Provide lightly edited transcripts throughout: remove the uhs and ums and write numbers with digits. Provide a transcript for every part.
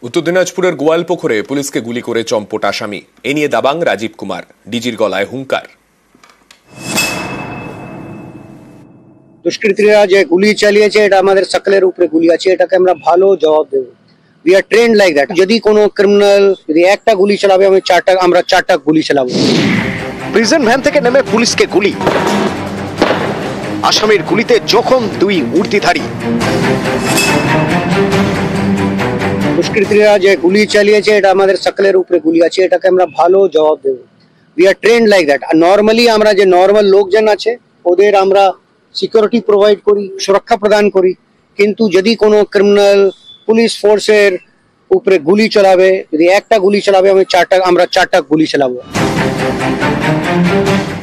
উত্তর দিনাজপুরের গোয়ালপুকুরে পুলিশকে গুলি করে চম্পট আসামি। এ নিয়ে দাবাং রাজীব কুমার, ডিজির গলায় হুঙ্কার। দুষ্কৃতীরা যে গুলি চালিয়েছে এটা আমাদের সকলের উপরে গুলি আছে, এটাকে আমরা ভালো জবাব দেব। We are trained like that. যদি কোনো ক্রিমিনাল যদি একটা গুলি চালাবে আমরা চারটা গুলি চালাবো। প্রিজন ভ্যান থেকে নেমে পুলিশকে গুলি, আসামির গুলিতে জখম দুই উর্দিধারী। দুষ্কৃতীরা যে গুলি চালিয়েছে এটা আমাদের সকলের উপরে গুলি আছে, এটাকে আমরা ভালো জবাব দেব। We are trained like that. আর নর্মালি আমরা যে নর্মাল লোকজন আছে ওদের আমরা সিকিউরিটি প্রোভাইড করি, সুরক্ষা প্রদান করি, কিন্তু যদি কোনো ক্রিমিনাল পুলিশ ফোর্সের উপরে গুলি চালাবে, যদি একটা গুলি চালাবে আমরা চারটা গুলি চালাবো।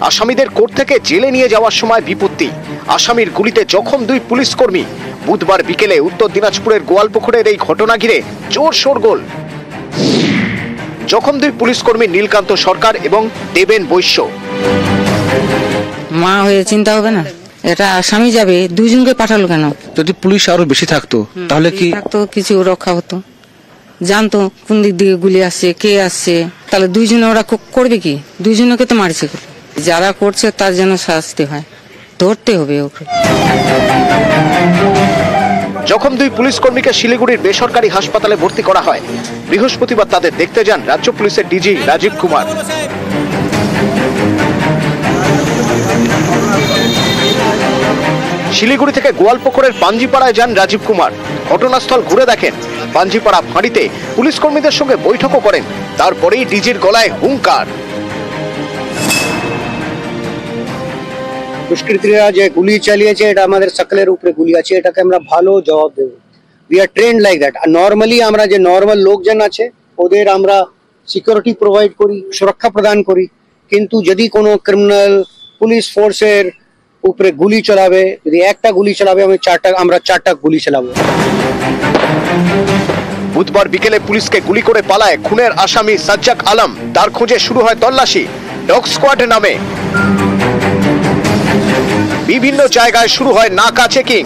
আসামিদের কোর্ট থেকে জেলে নিয়ে যাওয়ার সময় বিপত্তি, আসামির গুলিতে জখম দুই পুলিশ কর্মী। বুধবার বিকেলে উত্তর দিনাজপুরের গোয়ালপুকুরের এই ঘটনা ঘিরে জোর শোরগোল। জখম দুই পুলিশ কর্মী নীলকান্ত সরকার এবং দেবেন বৈশ্য। মা হয়ে চিন্তা হবে না, এটা আসামি যাবে, দুইজনকে পাঠালো কেন? যদি পুলিশ আরো বেশি থাকতো তাহলে কি থাকতো, কিছু রক্ষা হতো, জানতো কোন দিক দিয়ে গুলি আসছে, কে আসছে, তাহলে দুইজনে ওরা করবে কি? দুইজনকে তো মারছে, যারা করছে তার জন্য শাস্তি হয়, ধরতে হবে ওকে। জখম দুই পুলিশ কর্মীকে শিলিগুড়ির বেসরকারি হাসপাতালে ভর্তি করা হয়। বৃহস্পতিবার তাদের দেখতে যান রাজ্য পুলিশের ডিজি রাজীব কুমার। শিলিগুড়ি থেকে গোয়ালপুকুরের পাঞ্জিপাড়ায় যান রাজীব কুমার। ঘটনাস্থল ঘুরে দেখেন। পাঞ্জিপাড়া ফাঁড়িতে পুলিশ কর্মীদের সঙ্গে বৈঠকও করেন। তারপরেই ডিজির গলায় হুঙ্কার। দুষ্কৃতীরা যে গুলি চালিয়েছে এটা আমাদের সকলের উপরে গুলি আছে, এটাকে আমরা ভালো জবাব দেব। We are trained like that. আর নর্মালি আমরা যে নর্মাল লোকজন আছে ওদের আমরা সিকিউরিটি প্রোভাইড করি, সুরক্ষা প্রদান করি, কিন্তু যদি কোনো ক্রিমিনাল পুলিশ ফোর্সের উপরে গুলি চালাবে, যদি একটা গুলি চালাবে আমরা চারটা গুলি চালাবো। বুধবার বিকেলে পুলিশকে গুলি করে পালায় খুনের আসামি সাজ্জাক আলম। তার খোঁজে শুরু হয় তল্লাশি ডগ স্কোয়াড নামে। বিভিন্ন জায়গায় শুরু হয় নাকা চেকিং।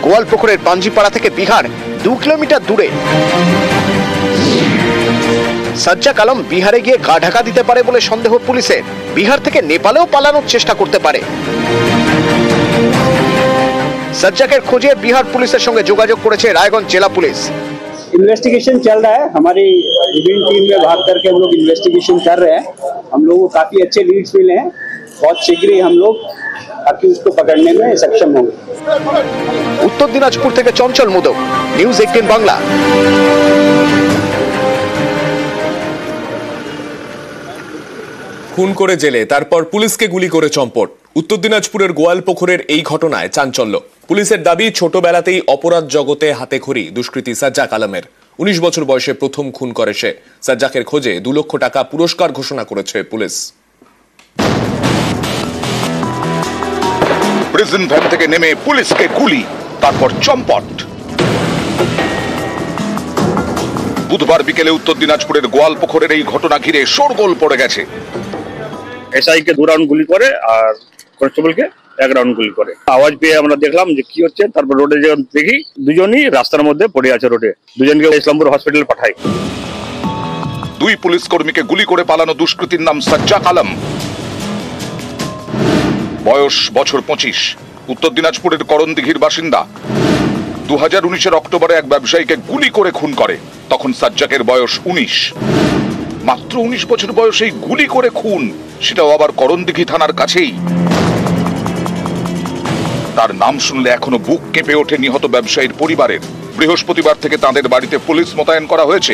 গোয়ালপুকুরের পাঞ্জিপাড়া থেকে বিহার 2 কিলোমিটার দূরে। সাজ্জাক আলম বিহারে গিয়ে গা ঢাকা দিতে পারে বলে সন্দেহ পুলিশের। বিহার থেকে নেপালেও পালানোর চেষ্টা করতে পারে। সাজ্জাকের খোঁজে বিহার পুলিশের সঙ্গে যোগাযোগ করেছে রায়গঞ্জ জেলা পুলিশ। इन्वेस्टिगेशन चल रहा है, हमारी विभिन्न टीम में भाग करके हम लोग इन्वेस्टिगेशन कर रहे हैं। हम लोग को काफी अच्छे लीड्स मिले हैं, बहुत शीघ्र ही हम लोग ताकि उसको पकड़ने में सक्षम होंगे। उत्तर दिनाजपुर থেকে চঞ্চল মোদক, নিউজ 18 বাংলা। খুন করে জেলে, তারপর পুলিশকে গুলি করে চম্পট। উত্তর দিনাজপুরের গোয়ালপুকুরের এই ঘটনায় চাঞ্চল্য। পুলিশের দাবি ছোটবেলাতেই অপরাধ জগতে হাতেখড়ি দুষ্কৃতী সাজ্জাক আলমের। 19 বছর বয়সে প্রথম খুন করে সে। সাজ্জাকের খোঁজে 2 লক্ষ টাকা পুরস্কার ঘোষণা করেছে পুলিশ। প্রিজন ভ্যান থেকে নেমে পুলিশকে গুলি, তারপর চম্পট। বুধবার বিকেলে উত্তর দিনাজপুরের গোয়ালপুকুরের এই ঘটনা ঘিরে শোরগোল পড়ে গেছে। এসআই কে 2 রাউন্ড গুলি করে আর কনস্টেবল কে 1 রাউন্ড গুলি করে। আওয়াজ পেয়ে আমরা দেখলাম যে কি হচ্ছে, তারপর রোডে যখন দেখি দুজনই রাস্তার মধ্যে পড়ে আছে রোডে। দুজনকে ইসলামপুর হসপিটালে পাঠাই। 2 পুলিশ কর্মীকে গুলি করে পালানো দুষ্কৃতীর নাম সাজ্জাক আলম, বয়স বছর 25, উত্তর দিনাজপুরের করণদিঘির বাসিন্দা। 2019-এর অক্টোবরে এক ব্যবসায়ীকে গুলি করে খুন করে, তখন সাজ্জাকের বয়স 19। মাত্র 19 বছর বয়সেই গুলি করে খুন, সেটাও আবার করণদিঘি থানার কাছেই। তার নাম শুনলে এখনো বুক কেঁপে ওঠে নিহত ব্যবসায়ীর পরিবারের। বৃহস্পতিবার থেকে তাদের বাড়িতে পুলিশ মোতায়েন করা হয়েছে।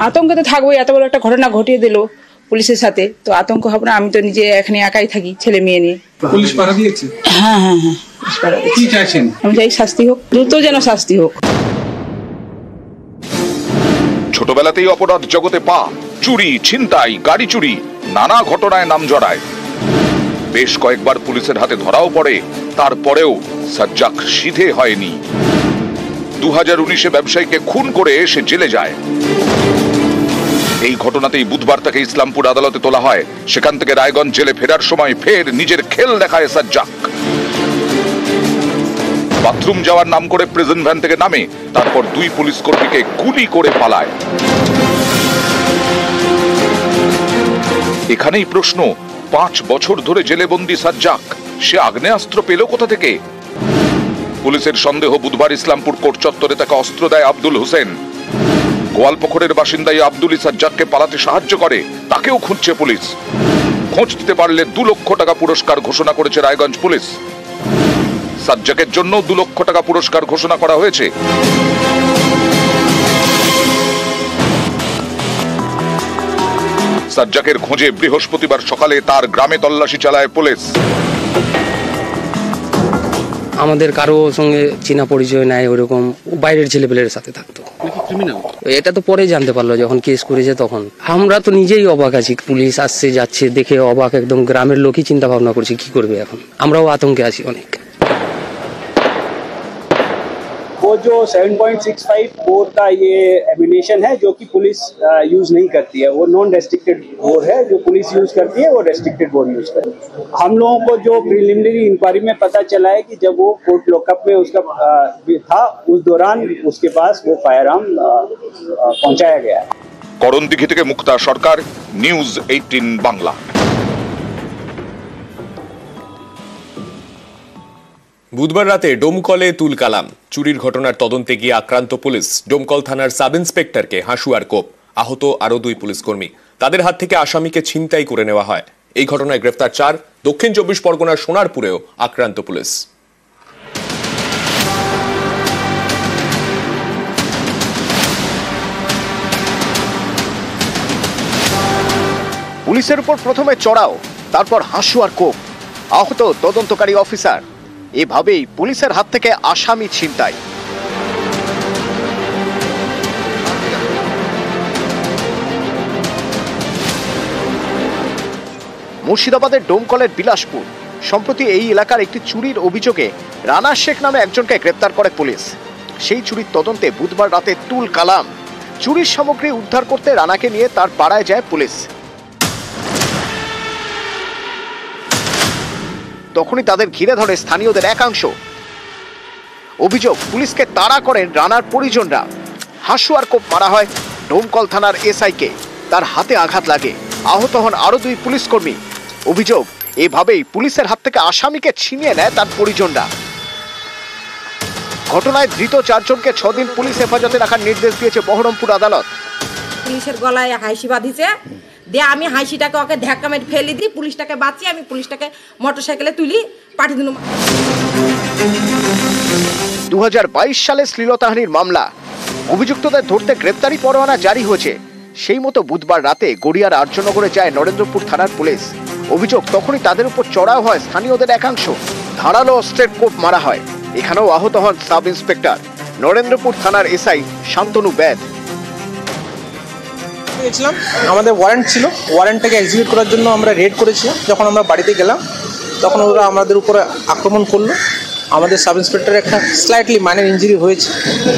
আতঙ্কে তো থাকবোই, এত বড় একটা ঘটনা ঘটিয়ে দিল পুলিশের সাথে, তো আতঙ্ক হবে না? আমি তো নিজে এখানে একাই থাকি ছেলে মেয়ে নিয়ে। পুলিশ পাহারা দিয়েছে? হ্যাঁ, কি চাইছেন? আমি চাই শাস্তি হোক, দ্রুত যেন শাস্তি হোক। ছোটবেলাতেই অপরাধ জগতে পা, চুরি, ছিনতাই, গাড়ি চুরি, নানা ঘটনায় নাম জড়ায়। বেশ কয়েকবার পুলিশের হাতে ধরাও পড়ে, তারপরেও সাজ্জাক সিধে হয়নি। 2019-এ ব্যবসায়ীকে খুন করে সে জেলে যায়। এই ঘটনাতেই বুধবার তাকে ইসলামপুর আদালতে তোলা হয়। সেখান থেকে রায়গঞ্জ জেলে ফেরার সময় ফের নিজের খেল দেখায় সাজ্জাক। বাথরুম যাওয়ার নাম করে প্রিজন ভ্যান থেকে নামে, তারপর 2 পুলিশ কর্মীকে গুলি করে পালায়। এখানেই প্রশ্ন, 5 বছর ধরে জেলেবন্দি সাজ্জাক, সে আগ্নেয়াস্ত্র পেল কোথা থেকে? পুলিশের সন্দেহ বুধবার ইসলামপুর কোর্ট চত্বরে তাকে অস্ত্র দেয় আব্দুল হোসেন। গোয়ালপুকুরের বাসিন্দাই আব্দুলি সাজ্জাককে পালাতে সাহায্য করে, তাকেও খুঁজছে পুলিশ। খোঁজ দিতে পারলে 2 লক্ষ টাকা পুরস্কার ঘোষণা করেছে রায়গঞ্জ পুলিশ। সাজ্জাকের জন্য 2 লক্ষ টাকা পুরস্কার ঘোষণা করা হয়েছে। সাজ্জাকের খোঁজে বৃহস্পতিবার সকালে তার গ্রামে তল্লাশি চালায় পুলিশ। আমাদের কারো সঙ্গে চেনা পরিচয় নাই, ওরকম বাইরের ছেলেপেলের সাথে থাকতো। এটা তো পরে জানতে পারলো যখন কেস করেছে তখন। আমরা তো নিজেই অবাক আছি, পুলিশ আসছে যাচ্ছে দেখে অবাক, একদম গ্রামের লোকই চিন্তা ভাবনা করছে কি করবে এখন। আমরাও আতঙ্কে আছি অনেক। वो जो 7.65 बोर का ये एमिनेशन है जो कि पुलिस यूज नहीं करती है, वो नॉन रेस्ट्रिक्टेड बोर है। जो पुलिस यूज करती है वो रेस्ट्रिक्टेड बोर यूज करती है। हम लोगों को जो प्रिलिमिनरी इंक्वायरी में पता चला है कि जब वो कोर्ट लॉकअप में उसका था, उस दौरान उसके पास वो फायर आर्म पहुंचाया गया है। করণদিঘি থেকে মুক্তা সরকার, নিউজ 18 বাংলা। বুধবার রাতে ডোমকলে তুলকালাম, চুরির ঘটনার তদন্তে গিয়ে আক্রান্ত পুলিশ। ডোমকল থানার সাব ইন্সপেক্টরকে হাঁসুয়ার কোপ, আহত আরো 2 পুলিশ কর্মী। তাদের হাত থেকে আসামিকে ছিনতাই করে নেওয়া হয়। এই ঘটনায় গ্রেফতার 4। দক্ষিণ 24 পরগনার সোনারপুরেও আক্রান্ত পুলিশ। পুলিশের উপর প্রথমে চড়াও, তারপর হাঁসুয়ার কোপ, আহত তদন্তকারী অফিসার। এভাবেই পুলিশের হাত থেকে আসামি ছিনতাই। মুর্শিদাবাদের ডোমকলের বিলাসপুর। সম্প্রতি এই এলাকার একটি চুরির অভিযোগে রানা শেখ নামে একজনকে গ্রেপ্তার করে পুলিশ। সেই চুরির তদন্তে বুধবার রাতে তুলকালাম। চুরির সামগ্রী উদ্ধার করতে রানাকে নিয়ে তার পাড়ায় যায় পুলিশ। তখনই তাদের ঘিরে ধরে স্থানীয়দের একাংশ। অভিযোগ, পুলিশকে তাড়া করেন রানার পরিজনরা। হাঁসুয়ার কোপ মারা হয় ডোমকল থানার এসআইকে, তার হাতে আঘাত লাগে, আহত হন আরো 2 পুলিশ কর্মী। অভিযোগ, এভাবেই পুলিশের হাত থেকে আসামিকে ছিনিয়ে নেয় তার পরিজনরা। ঘটনায় ধৃত 4 জনকে 6 দিন পুলিশ হেফাজতে রাখার নির্দেশ দিয়েছে বহরমপুর আদালত। পুলিশের গলায় হাসি বাঁধিছে, দিয়ে আমি হাসিটাকে ওকে ধাক্কা মেরে ফেলে দিই, পুলিশটাকে বাঁচিয়ে আমি পুলিশটাকে মোটরসাইকেলে তুলি পাঠিয়ে দিলাম। 2022 সালে শ্লীলতাহানির মামলা। অভিযুক্তদের ধরতে গ্রেপ্তারি পরোয়ানা জারি হয়েছে। সেই মতো বুধবার রাতে গড়িয়ার আর্যনগরে যায় নরেন্দ্রপুর থানার পুলিশ। অভিযোগ, তখনই তাদের উপর চড়াও হয় স্থানীয়দের একাংশ। ধারালো অস্ত্রের কোপ মারা হয়। এখানেও আহত হন সাব ইন্সপেক্টর, নরেন্দ্রপুর থানার এসআই শান্তনু বেদ। আমাদের ওয়ারেন্ট ছিল, ওয়ারেন্টটাকে এক্সিকিউট করার জন্য আমরা রেড করেছিলাম। যখন আমরা বাড়িতে গেলাম তখন ওরা আমাদের উপরে আক্রমণ করলো। আমাদের সাব ইন্সপেক্টরের একটা স্লাইটলি মাইনর ইঞ্জুরি হয়েছে,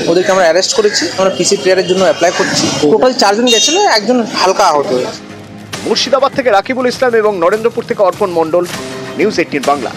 ওদেরকে আমরা অ্যারেস্ট করেছি। আমরা পিসি প্লেয়ারের জন্য অ্যাপ্লাই করছি। টোটাল 4 জন গেছিল, 1 জন হালকা আহত হয়েছে। মুর্শিদাবাদ থেকে রাকিবুল ইসলাম এবং নরেন্দ্রপুর থেকে অর্পণ মণ্ডল, নিউজ 18 বাংলা।